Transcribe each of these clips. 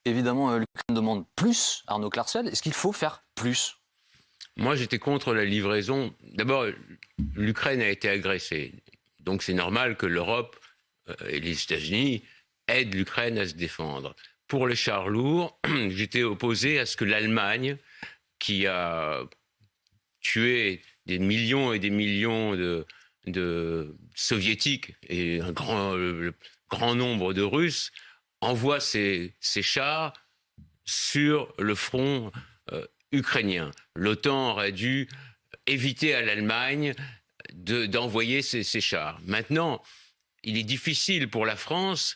évidemment, l'Ukraine demande plus, Arnaud Klarsfeld. Est-ce qu'il faut faire plus? Moi, j'étais contre la livraison. D'abord, l'Ukraine a été agressée. Donc, c'est normal que l'Europe et les États-Unis aident l'Ukraine à se défendre. Pour les chars lourds, j'étais opposé à ce que l'Allemagne, qui a tué des millions et des millions de soviétiques et un grand nombre de Russes, envoie ses chars sur le front ukrainien. L'OTAN aurait dû éviter à l'Allemagne d'envoyer ses chars. Maintenant, il est difficile pour la France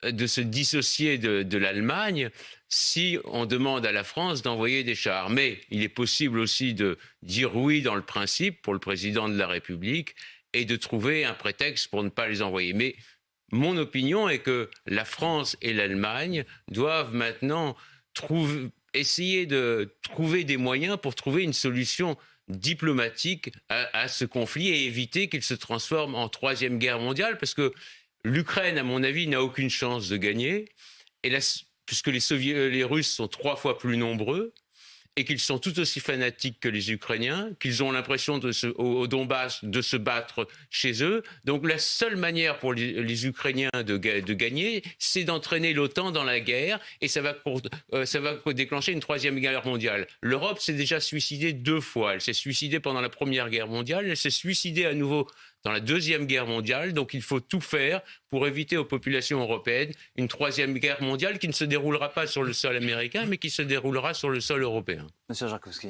de se dissocier de l'Allemagne si on demande à la France d'envoyer des chars. Mais il est possible aussi de dire oui dans le principe pour le président de la République et de trouver un prétexte pour ne pas les envoyer. Mais mon opinion est que la France et l'Allemagne doivent maintenant essayer de trouver des moyens pour trouver une solution diplomatique à ce conflit et éviter qu'il se transforme en troisième guerre mondiale, parce que l'Ukraine, à mon avis, n'a aucune chance de gagner, puisque les Russes sont 3 fois plus nombreux et qu'ils sont tout aussi fanatiques que les Ukrainiens, qu'ils ont l'impression au Donbass de se battre chez eux. Donc la seule manière pour les Ukrainiens de gagner, c'est d'entraîner l'OTAN dans la guerre, et ça va déclencher une troisième guerre mondiale. L'Europe s'est déjà suicidée 2 fois. Elle s'est suicidée pendant la Première Guerre mondiale, elle s'est suicidée à nouveau dans la Deuxième Guerre mondiale. Donc il faut tout faire pour éviter aux populations européennes une troisième guerre mondiale qui ne se déroulera pas sur le sol américain, mais qui se déroulera sur le sol européen. Monsieur Jarkowski.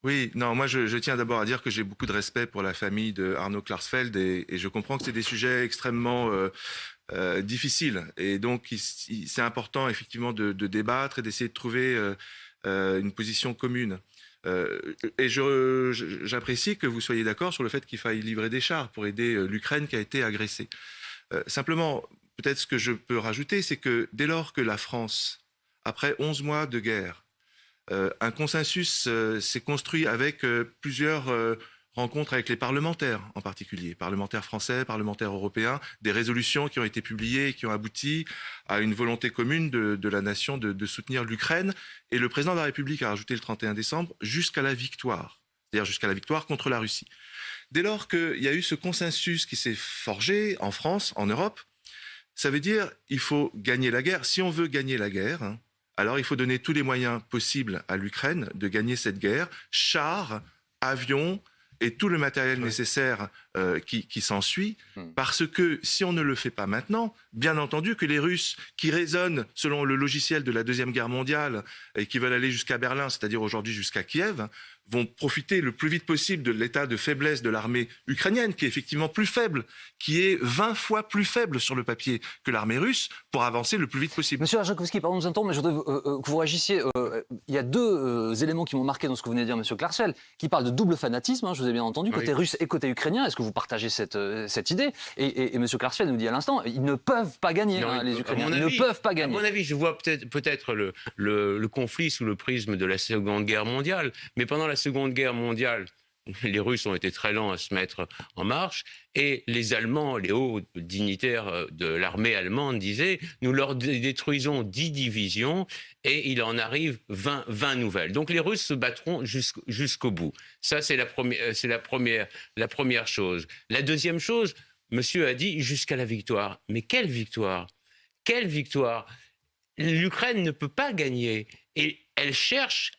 Oui, non, moi je tiens d'abord à dire que j'ai beaucoup de respect pour la famille de Arnaud Klarsfeld et je comprends que c'est des sujets extrêmement difficiles. Et donc c'est important effectivement de débattre et d'essayer de trouver une position commune. Et j'apprécie que vous soyez d'accord sur le fait qu'il faille livrer des chars pour aider l'Ukraine qui a été agressée. Simplement, peut-être ce que je peux rajouter, c'est que dès lors que la France, après 11 mois de guerre, un consensus s'est construit avec plusieurs rencontres avec les parlementaires, en particulier, parlementaires français, parlementaires européens, des résolutions qui ont été publiées et qui ont abouti à une volonté commune de la nation de soutenir l'Ukraine. Et le président de la République a rajouté le 31 décembre jusqu'à la victoire, c'est-à-dire jusqu'à la victoire contre la Russie. Dès lors qu'il y a eu ce consensus qui s'est forgé en France, en Europe, ça veut dire qu'il faut gagner la guerre. Si on veut gagner la guerre, alors il faut donner tous les moyens possibles à l'Ukraine de gagner cette guerre, chars, avions et tout le matériel nécessaire qui s'ensuit, parce que si on ne le fait pas maintenant, bien entendu que les Russes, qui raisonnent selon le logiciel de la Deuxième Guerre mondiale et qui veulent aller jusqu'à Berlin, c'est-à-dire aujourd'hui jusqu'à Kiev, vont profiter le plus vite possible de l'état de faiblesse de l'armée ukrainienne, qui est effectivement plus faible, qui est 20 fois plus faible sur le papier que l'armée russe, pour avancer le plus vite possible. Monsieur Jarkowski, pardon de vous interrompre, mais je voudrais que vous réagissiez. Il y a 2 éléments qui m'ont marqué dans ce que vous venez de dire, monsieur Klarsfeld, qui parlent de double fanatisme, je vous ai bien entendu, côté russe et côté ukrainien. Est-ce que vous partagez cette idée? Et monsieur Klarsfeld nous dit à l'instant, ils ne peuvent pas gagner, les Ukrainiens. Ils ne peuvent pas gagner. À mon avis, je vois peut-être le conflit sous le prisme de la Seconde Guerre mondiale, mais pendant la Seconde Guerre mondiale, les Russes ont été très lents à se mettre en marche, et les Allemands, les hauts dignitaires de l'armée allemande disaient « nous leur détruisons 10 divisions et il en arrive 20 nouvelles ». Donc les Russes se battront jusqu'au bout. Ça, c'est la première chose. La deuxième chose, monsieur a dit « jusqu'à la victoire ». Mais quelle victoire? Quelle victoire? L'Ukraine ne peut pas gagner, et elle cherche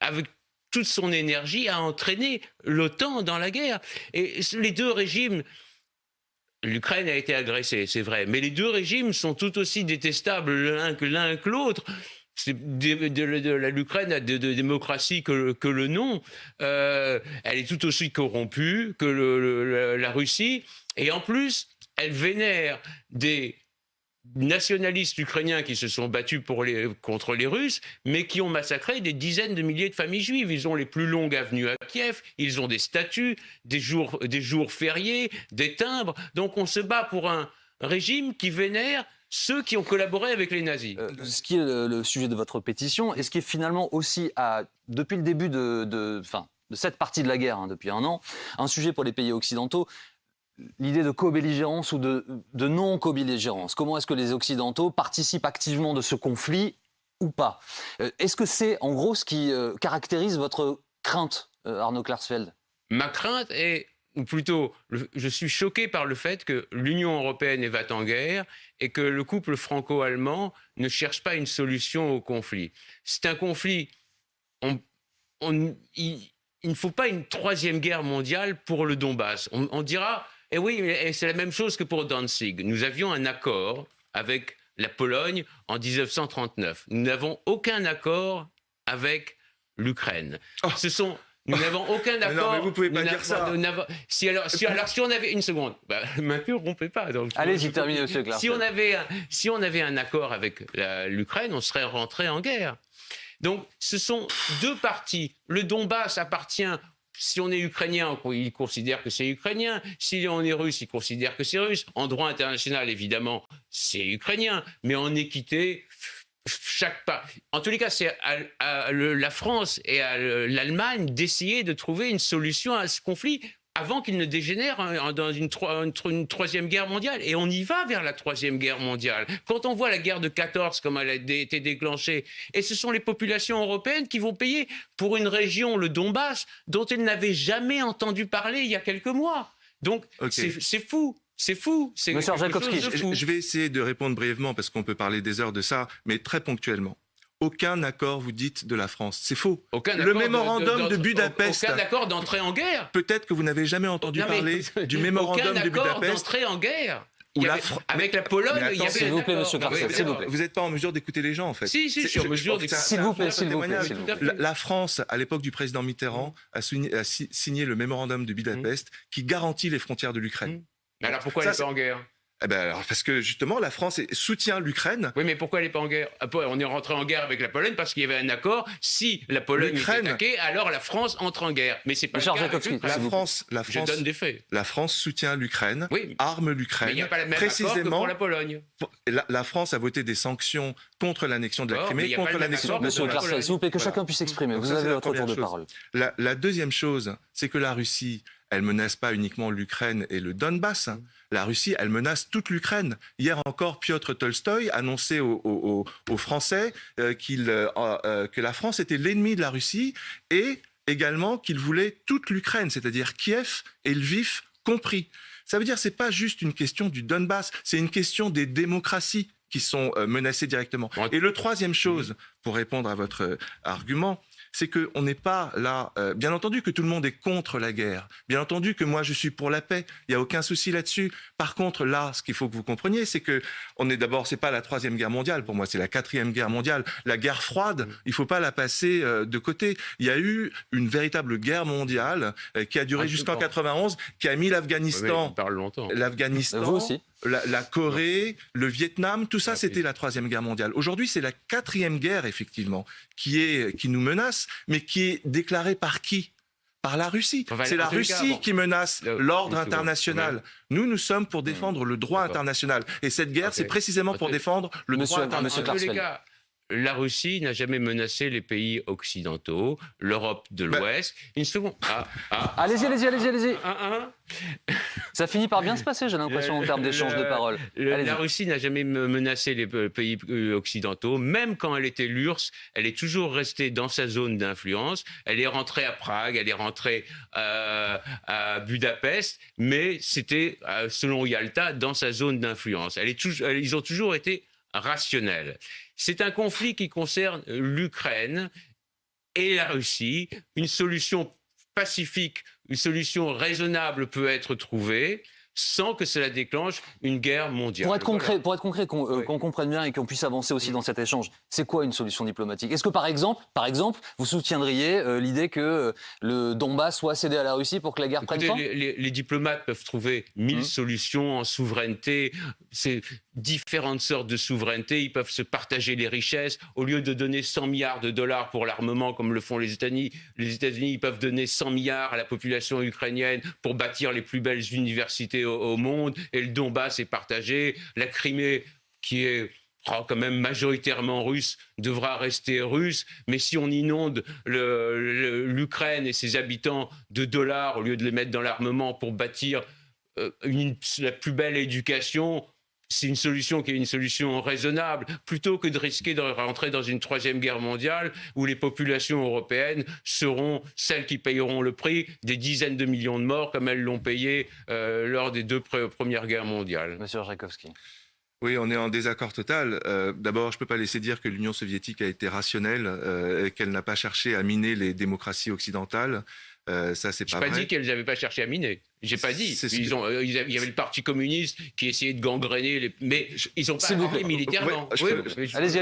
avec toute son énergie à entraîner l'OTAN dans la guerre. Et les 2 régimes, l'Ukraine a été agressée, c'est vrai, mais les 2 régimes sont tout aussi détestables l'un que l'autre. L'Ukraine a de démocratie que le nom. Elle est tout aussi corrompue que la Russie. Et en plus, elle vénère des nationalistes ukrainiens qui se sont battus contre les Russes, mais qui ont massacré des dizaines de milliers de familles juives. Ils ont les plus longues avenues à Kiev, ils ont des statues, des jours fériés, des timbres. Donc on se bat pour un régime qui vénère ceux qui ont collaboré avec les nazis. Ce qui est le sujet de votre pétition, et ce qui est finalement aussi, depuis le début de cette partie de la guerre, depuis un an, un sujet pour les pays occidentaux. l'idée de co-belligérance ou de non-co-belligérance. Comment est-ce que les Occidentaux participent activement de ce conflit ou pas? Est-ce que c'est en gros ce qui caractérise votre crainte, Arnaud Klarsfeld? Ma crainte est, ou plutôt, je suis choqué par le fait que l'Union européenne va en guerre et que le couple franco-allemand ne cherche pas une solution au conflit. C'est un conflit... Il ne faut pas une troisième guerre mondiale pour le Donbass. On dira, eh oui, c'est la même chose que pour Danzig. Nous avions un accord avec la Pologne en 1939. Nous n'avons aucun accord avec l'Ukraine. Nous n'avons aucun accord. Non, mais vous pouvez pas dire ça. Si on avait une seconde, m'interrompez pas. Allez-y, terminez, monsieur Klarsfeld. Si on avait un accord avec l'Ukraine, on serait rentré en guerre. Donc, ce sont deux parties. Le Donbass appartient, si on est ukrainien, il considère que c'est ukrainien. Si on est russe, il considère que c'est russe. En droit international, évidemment, c'est ukrainien. Mais en équité, chaque part. En tous les cas, c'est à la France et à l'Allemagne d'essayer de trouver une solution à ce conflit avant qu'il ne dégénère dans une troisième guerre mondiale. Et on y va vers la troisième guerre mondiale. Quand on voit la guerre de 14, comme elle a été déclenchée, et ce sont les populations européennes qui vont payer pour une région, le Donbass, dont elles n'avaient jamais entendu parler il y a quelques mois. Donc, c'est fou. C'est fou. C'est Monsieur quelque chose Arjakovski, de fou. Je vais essayer de répondre brièvement parce qu'on peut parler des heures de ça, mais très ponctuellement. Aucun accord, vous dites, de la France. C'est faux. Le mémorandum de Budapest. Aucun accord d'entrée en guerre. Peut-être que vous n'avez jamais entendu parler du mémorandum de Budapest. Aucun accord d'entrée en guerre. Avec la Pologne, il y avait s'il vous plaît, monsieur Klarsfeld, s'il vous plaît. Vous n'êtes pas en mesure d'écouter les gens, en fait. Si, je suis en mesure d'écouter. S'il vous plaît. La France, à l'époque du président Mitterrand, a signé le mémorandum de Budapest qui garantit les frontières de l'Ukraine. Mais alors pourquoi elle n'est pas en guerre? Parce que justement, la France soutient l'Ukraine. Oui, mais pourquoi elle n'est pas en guerre? On est rentré en guerre avec la Pologne parce qu'il y avait un accord. Si la Pologne est attaquée, alors la France entre en guerre. Mais c'est pas le cas. Je donne des faits. La France soutient l'Ukraine, arme l'Ukraine. Mais il n'y a pas le même accord que pour la Pologne. La France a voté des sanctions contre l'annexion de la Crimée, contre l'annexion de Monsieur Klarsfeld, s'il vous plaît, que chacun puisse s'exprimer. Vous avez votre tour de parole. La deuxième chose, c'est que la Russie, elle menace pas uniquement l'Ukraine et le Donbass. La Russie, elle menace toute l'Ukraine. Hier encore, Piotr Tolstoï annonçait aux Français que la France était l'ennemi de la Russie et également qu'il voulait toute l'Ukraine, c'est-à-dire Kiev et Lviv compris. Ça veut dire que ce n'est pas juste une question du Donbass, c'est une question des démocraties qui sont menacées directement. Et le troisième chose, pour répondre à votre argument, c'est qu'on n'est pas là... bien entendu que tout le monde est contre la guerre. Bien entendu que moi, je suis pour la paix. Il n'y a aucun souci là-dessus. Par contre, là, ce qu'il faut que vous compreniez, c'est que c'est pas la troisième guerre mondiale. Pour moi, c'est la quatrième guerre mondiale. La guerre froide, il ne faut pas la passer de côté. Il y a eu une véritable guerre mondiale qui a duré jusqu'en 91, qui a mis l'Afghanistan... Vous aussi. La Corée, le Vietnam, tout ça, c'était la troisième guerre mondiale. Aujourd'hui, c'est la quatrième guerre, effectivement, qui nous menace, mais qui est déclarée par qui? Par la Russie. C'est la Russie qui menace l'ordre international. Nous sommes pour défendre le droit international. Et cette guerre, c'est précisément pour défendre le droit international. La Russie n'a jamais menacé les pays occidentaux, l'Europe de l'Ouest. Une seconde. Allez-y. Ça finit par bien se passer, j'ai l'impression, en termes d'échange de paroles. La Russie n'a jamais menacé les pays occidentaux. Même quand elle était l'URSS, elle est toujours restée dans sa zone d'influence. Elle est rentrée à Prague, elle est rentrée à Budapest, mais c'était, selon Yalta, dans sa zone d'influence. Ils ont toujours été rationnels. C'est un conflit qui concerne l'Ukraine et la Russie. Une solution pacifique, une solution raisonnable peut être trouvée sans que cela déclenche une guerre mondiale. Pour être concret, qu'on comprenne bien et qu'on puisse avancer aussi dans cet échange, c'est quoi une solution diplomatique? Est-ce que par exemple, vous soutiendriez l'idée que le Donbass soit cédé à la Russie pour que la guerre prenne fin? Les diplomates peuvent trouver 1000 solutions en souveraineté. C'est différentes sortes de souveraineté. Ils peuvent se partager les richesses. Au lieu de donner 100 milliards de dollars pour l'armement, comme le font les États-Unis, ils peuvent donner 100 milliards à la population ukrainienne pour bâtir les plus belles universités au monde. Et le Donbass est partagé. La Crimée, qui est quand même majoritairement russe, devra rester russe. Mais si on inonde l'Ukraine et ses habitants de dollars, au lieu de les mettre dans l'armement pour bâtir la plus belle éducation, c'est une solution qui est une solution raisonnable, plutôt que de risquer de rentrer dans une troisième guerre mondiale où les populations européennes seront celles qui payeront le prix des dizaines de millions de morts comme elles l'ont payé lors des 2 premières guerres mondiales. Monsieur Arjakovski. Oui, on est en désaccord total. D'abord, je ne peux pas laisser dire que l'Union soviétique a été rationnelle et qu'elle n'a pas cherché à miner les démocraties occidentales. Ça, c'est pas vrai. J'ai pas dit qu'elles n'avaient pas cherché à miner. J'ai pas dit. Il y avait le Parti communiste qui essayait de gangréner, mais ils n'ont pas agi militairement. Allez-y.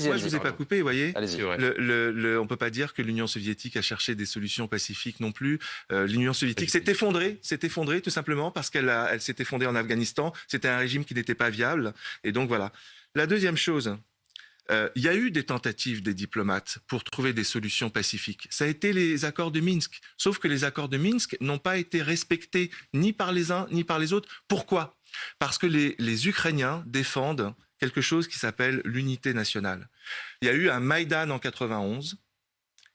Moi, je vous ai pas coupé, vous voyez. Allez-y. On ne peut pas dire que l'Union soviétique a cherché des solutions pacifiques non plus. L'Union soviétique s'est effondrée tout simplement parce qu'elle s'est effondrée en Afghanistan. C'était un régime qui n'était pas viable. Et donc voilà. La deuxième chose, il y a eu des tentatives des diplomates pour trouver des solutions pacifiques. Ça a été les accords de Minsk. Sauf que les accords de Minsk n'ont pas été respectés ni par les uns ni par les autres. Pourquoi ? Parce que les Ukrainiens défendent quelque chose qui s'appelle l'unité nationale. Il y a eu un Maïdan en 91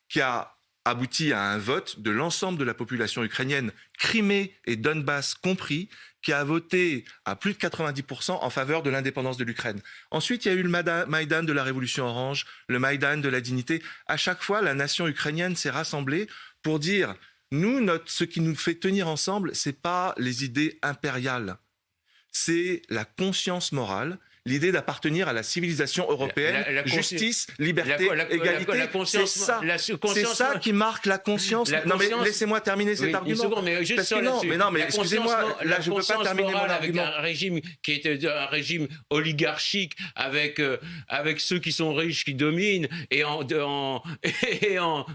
qui a abouti à un vote de l'ensemble de la population ukrainienne, Crimée et Donbass compris, qui a voté à plus de 90% en faveur de l'indépendance de l'Ukraine. Ensuite, il y a eu le Maïdan de la Révolution orange, le Maïdan de la dignité. À chaque fois, la nation ukrainienne s'est rassemblée pour dire nous, ce qui nous fait tenir ensemble, c'est pas les idées impériales, c'est la conscience morale. L'idée d'appartenir à la civilisation européenne, justice, liberté, égalité, c'est ça qui marque la conscience. Non mais laissez-moi terminer cet argument. Une seconde, mais juste sur mais excusez-moi, là je ne peux pas terminer mon argument. Avec un régime qui était un régime oligarchique, avec ceux qui sont riches qui dominent, et en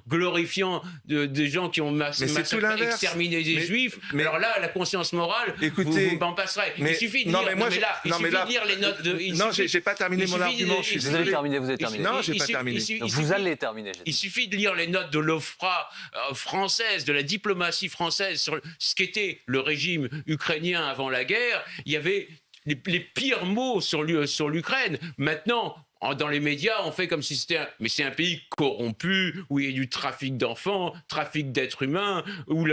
glorifiant des gens qui ont exterminé des juifs. Alors là, la conscience morale, vous m'en passerez. Il suffit de lire les notes de... Non, j'ai pas terminé mon argument. Vous avez terminé, vous avez terminé. Non, j'ai pas terminé. Vous allez terminer. Il suffit de lire les notes de l'OFPRA française, de la diplomatie française sur ce qu'était le régime ukrainien avant la guerre. Il y avait les pires mots sur l'Ukraine. Maintenant, dans les médias, on fait comme si c'était mais c'est un pays corrompu, où il y a du trafic d'enfants, trafic d'êtres humains, où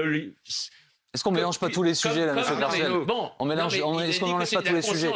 Est-ce qu'on ne mélange pas tous les sujets, là, M. Clarsel ? Bon, est-ce qu'on n'enlève pas tous les sujets ?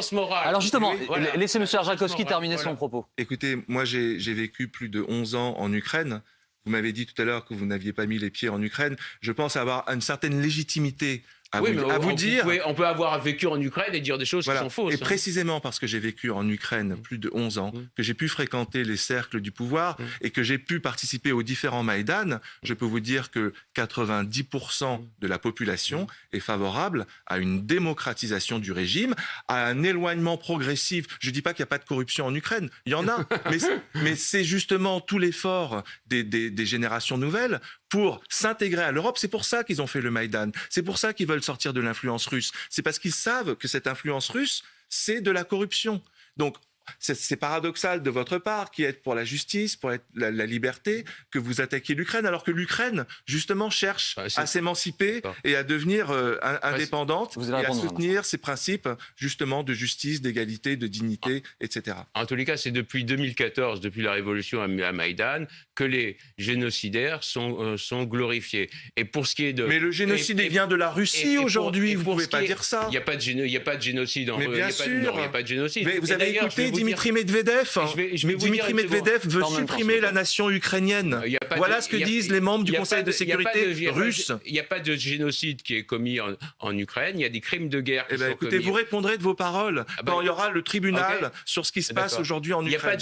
Alors justement, laissez M. Arjakovski terminer son propos. Écoutez, moi j'ai vécu plus de 11 ans en Ukraine. Vous m'avez dit tout à l'heure que vous n'aviez pas mis les pieds en Ukraine. Je pense avoir une certaine légitimité à vous dire. On peut avoir vécu en Ukraine et dire des choses qui sont fausses. Et précisément parce que j'ai vécu en Ukraine plus de 11 ans, que j'ai pu fréquenter les cercles du pouvoir et que j'ai pu participer aux différents Maïdan, je peux vous dire que 90% de la population est favorable à une démocratisation du régime, à un éloignement progressif. Je ne dis pas qu'il n'y a pas de corruption en Ukraine, il y en a, mais c'est justement tout l'effort des générations nouvelles pour s'intégrer à l'Europe. C'est pour ça qu'ils ont fait le Maïdan. C'est pour ça qu'ils veulent sortir de l'influence russe. C'est parce qu'ils savent que cette influence russe, c'est de la corruption. Donc, c'est paradoxal de votre part, qui êtes pour la justice, pour la liberté, que vous attaquiez l'Ukraine, alors que l'Ukraine, justement, cherche à s'émanciper et à devenir indépendante et à soutenir ses principes, justement, de justice, d'égalité, de dignité, etc. En tous les cas, c'est depuis 2014, depuis la révolution à Maïdan, que les génocidaires sont glorifiés. Et pour ce qui est de... Mais le génocide vient de la Russie aujourd'hui, vous ne pouvez pas dire ça. Il n'y a pas de génocide en Russie. Mais bien sûr. Il n'y a pas de génocide. Mais vous avez écouté Dimitri Medvedev. Dimitri Medvedev veut supprimer la nation ukrainienne. Voilà ce que disent les membres du Conseil de sécurité russe. Il n'y a pas de génocide qui est commis en Ukraine. Il y a des crimes de guerre qui sont écoutez, commis. Vous répondrez de vos paroles quand il y aura le tribunal sur ce qui se passe aujourd'hui en Ukraine.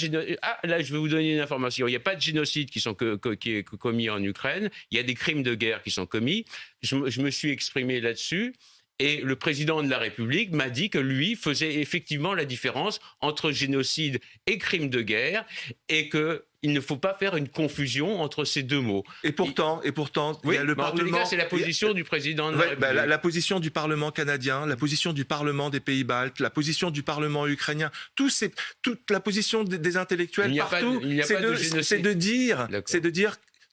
Là, je vais vous donner une information. Il n'y a pas de génocide qui est commis en Ukraine. Il y a des crimes de guerre qui sont commis. Je me suis exprimé là-dessus. Et le président de la République m'a dit que lui faisait effectivement la différence entre génocide et crime de guerre et qu'il ne faut pas faire une confusion entre ces deux mots. Et pourtant, il y a le Parlement... En tous les cas, c'est la position du président de la République. La position du Parlement canadien, la position du Parlement des Pays-Baltes, la position du Parlement ukrainien, toute la position des intellectuels partout, c'est de dire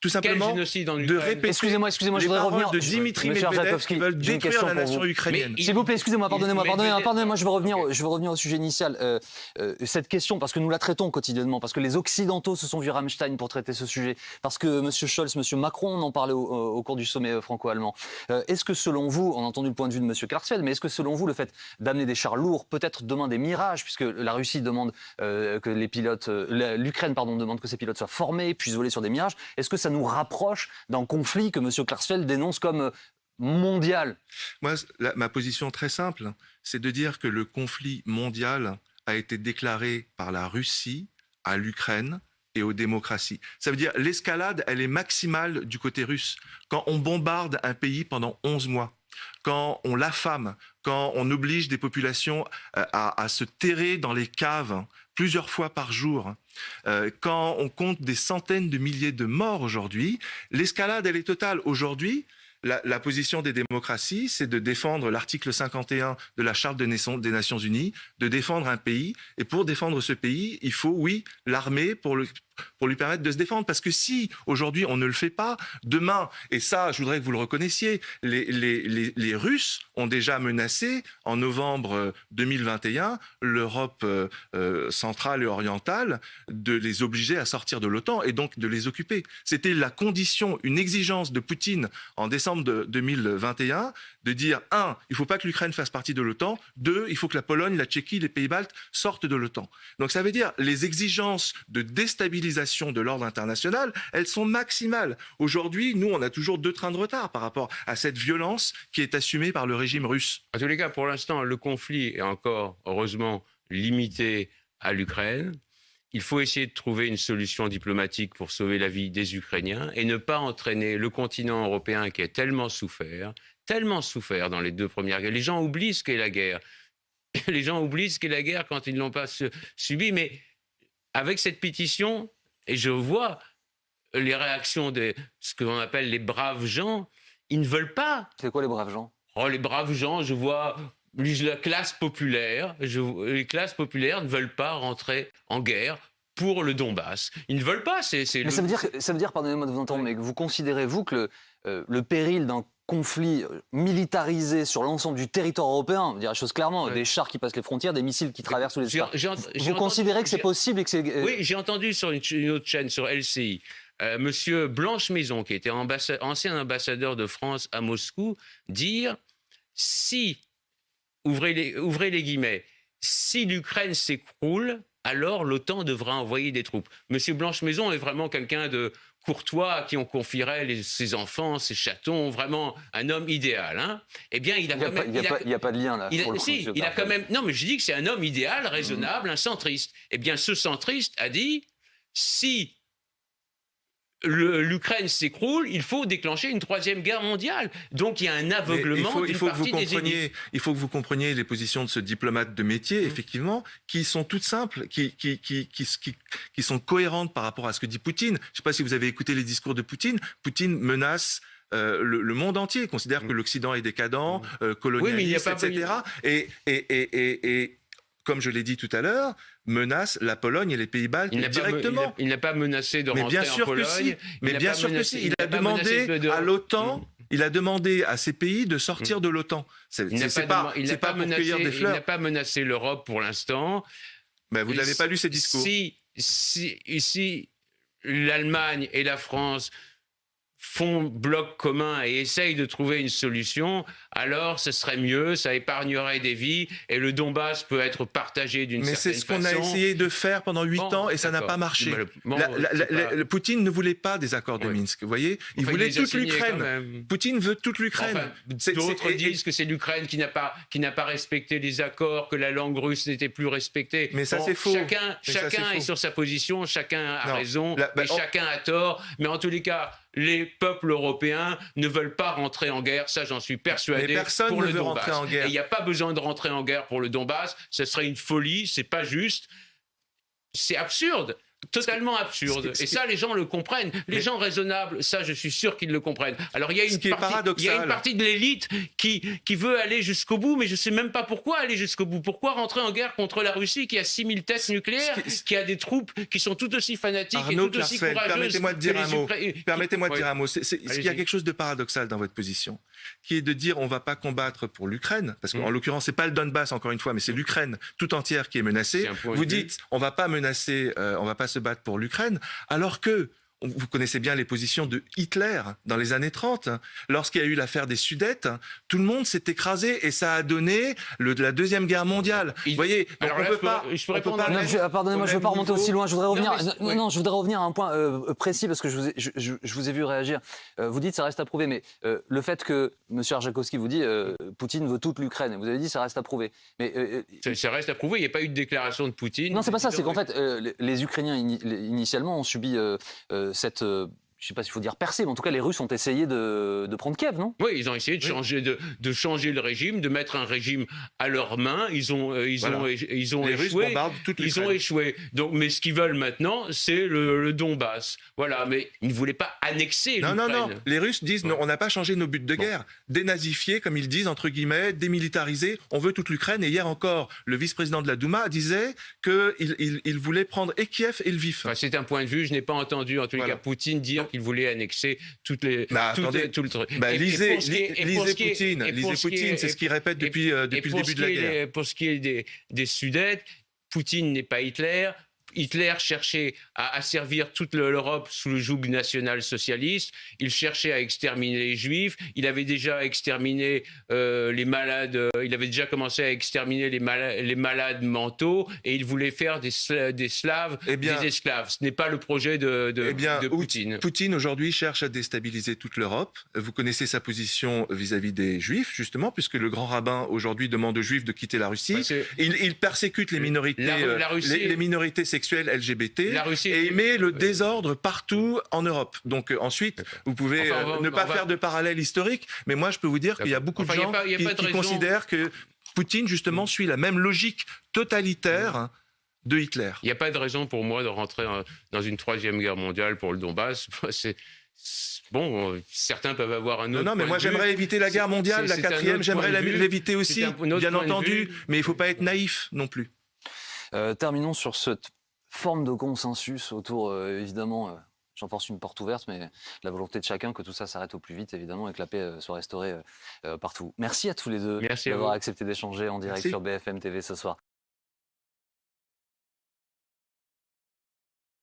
tout simplement génocide en de Ukraine? répéter Excusez-moi, je les voudrais paroles revenir. de Dimitri Monsieur Medvedev Arjakovski, qui veulent j'ai une détruire question la pour nation vous. ukrainienne. S'il vous plaît, excusez-moi, pardonnez-moi, Medvedev- je veux revenir au sujet initial. Cette question, parce que nous la traitons quotidiennement, parce que les Occidentaux se sont vus Rammstein pour traiter ce sujet, parce que M. Scholz, M. Macron, on en parlait au cours du sommet franco-allemand. Est-ce que selon vous, on a entendu le point de vue de M. Klarsfeld, mais est-ce que selon vous, le fait d'amener des chars lourds, peut-être demain des Mirages, puisque la Russie demande que les pilotes, l'Ukraine demande que ses pilotes soient formés, puissent voler sur des Mirages, est-ce que ça nous rapproche d'un conflit que M. Klarsfeld dénonce comme mondial? Moi, ma position très simple, c'est de dire que le conflit mondial a été déclaré par la Russie à l'Ukraine et aux démocraties. Ça veut dire l'escalade, elle est maximale du côté russe. Quand on bombarde un pays pendant 11 mois, quand on l'affame, quand on oblige des populations à se terrer dans les caves plusieurs fois par jour, quand on compte des centaines de milliers de morts aujourd'hui, l'escalade, elle est totale. Aujourd'hui, la position des démocraties, c'est de défendre l'article 51 de la Charte des Nations Unies, de défendre un pays. Et pour défendre ce pays, il faut, oui, l'armée pour lui permettre de se défendre. Parce que si, aujourd'hui, on ne le fait pas, demain, et ça, je voudrais que vous le reconnaissiez, les Russes ont déjà menacé, en novembre 2021, l'Europe centrale et orientale, de les obliger à sortir de l'OTAN et donc de les occuper. C'était la condition, une exigence de Poutine en décembre 2021, de dire, 1, il ne faut pas que l'Ukraine fasse partie de l'OTAN, 2, il faut que la Pologne, la Tchéquie, les Pays-Baltes sortent de l'OTAN. Donc ça veut dire, les exigences de déstabilisation de l'ordre international, elles sont maximales. Aujourd'hui, nous, on a toujours 2 trains de retard par rapport à cette violence qui est assumée par le régime russe. En tous les cas, pour l'instant, le conflit est encore, heureusement, limité à l'Ukraine. Il faut essayer de trouver une solution diplomatique pour sauver la vie des Ukrainiens et ne pas entraîner le continent européen qui a tellement souffert dans les 2 premières guerres. Les gens oublient ce qu'est la guerre. Les gens oublient ce qu'est la guerre quand ils ne l'ont pas subie. Mais avec cette pétition, et je vois les réactions de ce qu'on appelle les braves gens, ils ne veulent pas. C'est quoi les braves gens? Oh, les braves gens, je vois la classe populaire. Les classes populaires ne veulent pas rentrer en guerre pour le Donbass. Ils ne veulent pas. Mais ça veut dire, pardonnez-moi de vous entendre, mais que vous considérez, vous, que le péril d'un conflit militarisé sur l'ensemble du territoire européen, on dirait la chose clairement, des chars qui passent les frontières, des missiles qui traversent les espaces. Vous considérez que c'est possible et que c'est... Oui, j'ai entendu sur une autre chaîne, sur LCI, Monsieur Blanche-Maison, qui était ancien ambassadeur de France à Moscou, dire si, ouvrez les guillemets, si l'Ukraine s'écroule, alors l'OTAN devra envoyer des troupes. Monsieur Blanche-Maison est vraiment quelqu'un de courtois à qui on confierait ses enfants, ses chatons, vraiment un homme idéal. Hein. Eh bien, il a quand même... Il n'y a pas de lien là. Il a quand même... Non, mais je dis que c'est un homme idéal, raisonnable, un centriste. Eh bien, ce centriste a dit, si l'Ukraine s'écroule, il faut déclencher une 3e guerre mondiale. Donc il y a un aveuglement d'une partie des élites. Il faut que vous compreniez les positions de ce diplomate de métier, effectivement, qui sont toutes simples, qui sont cohérentes par rapport à ce que dit Poutine. Je ne sais pas si vous avez écouté les discours de Poutine. Poutine menace le monde entier, considère que l'Occident est décadent, colonialiste, etc. Et comme je l'ai dit tout à l'heure, menace la Pologne et les Pays-Baltes directement. Il n'a pas menacé de rentrer en Pologne. Mais bien sûr que si. Il a demandé à l'OTAN, il a demandé à ces pays de sortir de l'OTAN. Il n'a pas menacé l'Europe pour l'instant. Mais vous n'avez pas lu ces discours. Si l'Allemagne et la France font bloc commun et essayent de trouver une solution, alors ce serait mieux, ça épargnerait des vies et le Donbass peut être partagé d'une certaine façon. Mais c'est ce qu'on a essayé de faire pendant 8 ans et ça n'a pas marché. Poutine ne voulait pas des accords de Minsk, vous voyez. Il voulait toute l'Ukraine. Poutine veut toute l'Ukraine. D'autres disent que c'est l'Ukraine qui n'a pas respecté les accords, que la langue russe n'était plus respectée. Mais ça c'est faux. Chacun est sur sa position, chacun a raison, et chacun a tort. Mais en tous les cas, les peuples européens ne veulent pas rentrer en guerre, ça j'en suis persuadé. Mais personne ne veut rentrer en guerre. Et il n'y a pas besoin de rentrer en guerre pour le Donbass, ce serait une folie, c'est pas juste, c'est absurde. totalement absurde. Et ça, les gens le comprennent. Les gens raisonnables, ça, je suis sûr qu'ils le comprennent. Alors, il y a une partie de l'élite qui veut aller jusqu'au bout, mais je ne sais même pas pourquoi aller jusqu'au bout. Pourquoi rentrer en guerre contre la Russie qui a 6000 tests nucléaires, qui a des troupes qui sont tout aussi fanatiques Arnaud et tout aussi courageuses. Permettez-moi de dire un mot. Permettez-moi de dire un mot. Il y a quelque chose de paradoxal dans votre position, qui est de dire on ne va pas combattre pour l'Ukraine, parce qu'en l'occurrence, c'est pas le Donbass, encore une fois, mais c'est l'Ukraine tout entière qui est menacée. Vous dites on va pas menacer, on va pas se battre pour l'Ukraine, alors que vous connaissez bien les positions de Hitler dans les années 30. Lorsqu'il y a eu l'affaire des Sudètes, tout le monde s'est écrasé et ça a donné la Deuxième Guerre mondiale. Vous voyez, donc on peut pas... Pardonnez-moi, je ne veux pas remonter aussi loin. Je voudrais revenir, je voudrais revenir à un point précis parce que je vous ai vu réagir. Vous dites ça reste à prouver, mais le fait que M. Arjakovski vous dit Poutine veut toute l'Ukraine, vous avez dit ça reste à prouver. Mais, ça reste à prouver, il n'y a pas eu de déclaration de Poutine. Non, c'est pas ça, c'est qu'en fait, les Ukrainiens initialement ont subi cette, je ne sais pas s'il faut dire percée, mais en tout cas les Russes ont essayé de prendre Kiev, non? Oui, ils ont essayé de changer le régime, de mettre un régime à leurs mains. Ils ont échoué. Ils ont échoué. Donc, mais ce qu'ils veulent maintenant, c'est le Donbass. Voilà, mais ils ne voulaient pas annexer l'Ukraine. Non. Les Russes disent non, on n'a pas changé nos buts de guerre. Dénazifier, comme ils disent, entre guillemets, démilitariser, on veut toute l'Ukraine. Et hier encore, le vice-président de la Douma disait qu'il voulait prendre et Kiev et Lviv. Enfin, c'est un point de vue, je n'ai pas entendu, en tous les cas, Poutine dire qu'il voulait annexer tout le truc. Lisez Poutine, c'est ce qu'il répète depuis le début de la guerre. Pour ce qui est des Sudètes, Poutine n'est pas Hitler. Hitler cherchait à asservir toute l'Europe sous le joug national-socialiste. Il cherchait à exterminer les Juifs. Il avait déjà exterminé les malades. Il avait déjà commencé à exterminer les malades mentaux. Et il voulait faire des Slaves des esclaves. Ce n'est pas le projet de Poutine. Poutine, aujourd'hui, cherche à déstabiliser toute l'Europe. Vous connaissez sa position vis-à-vis des Juifs, justement, puisque le grand rabbin, aujourd'hui, demande aux Juifs de quitter la Russie. Il persécute les minorités, les minorités sexuelles LGBT et met le désordre partout en Europe. Donc ensuite, vous pouvez ne pas faire de parallèle historique, mais moi je peux vous dire qu'il y a beaucoup de gens qui considèrent que Poutine justement suit la même logique totalitaire de Hitler. Il n'y a pas de raison pour moi de rentrer dans une troisième guerre mondiale pour le Donbass. Bon, certains peuvent avoir un autre. Non, mais moi j'aimerais éviter la guerre mondiale, la quatrième, j'aimerais l'éviter aussi, bien entendu, mais il ne faut pas être naïf non plus. Terminons sur cette forme de consensus autour, évidemment, j'enfonce une porte ouverte, mais la volonté de chacun que tout ça s'arrête au plus vite, évidemment, et que la paix soit restaurée partout. Merci à tous les deux d'avoir accepté d'échanger en direct sur BFM TV ce soir.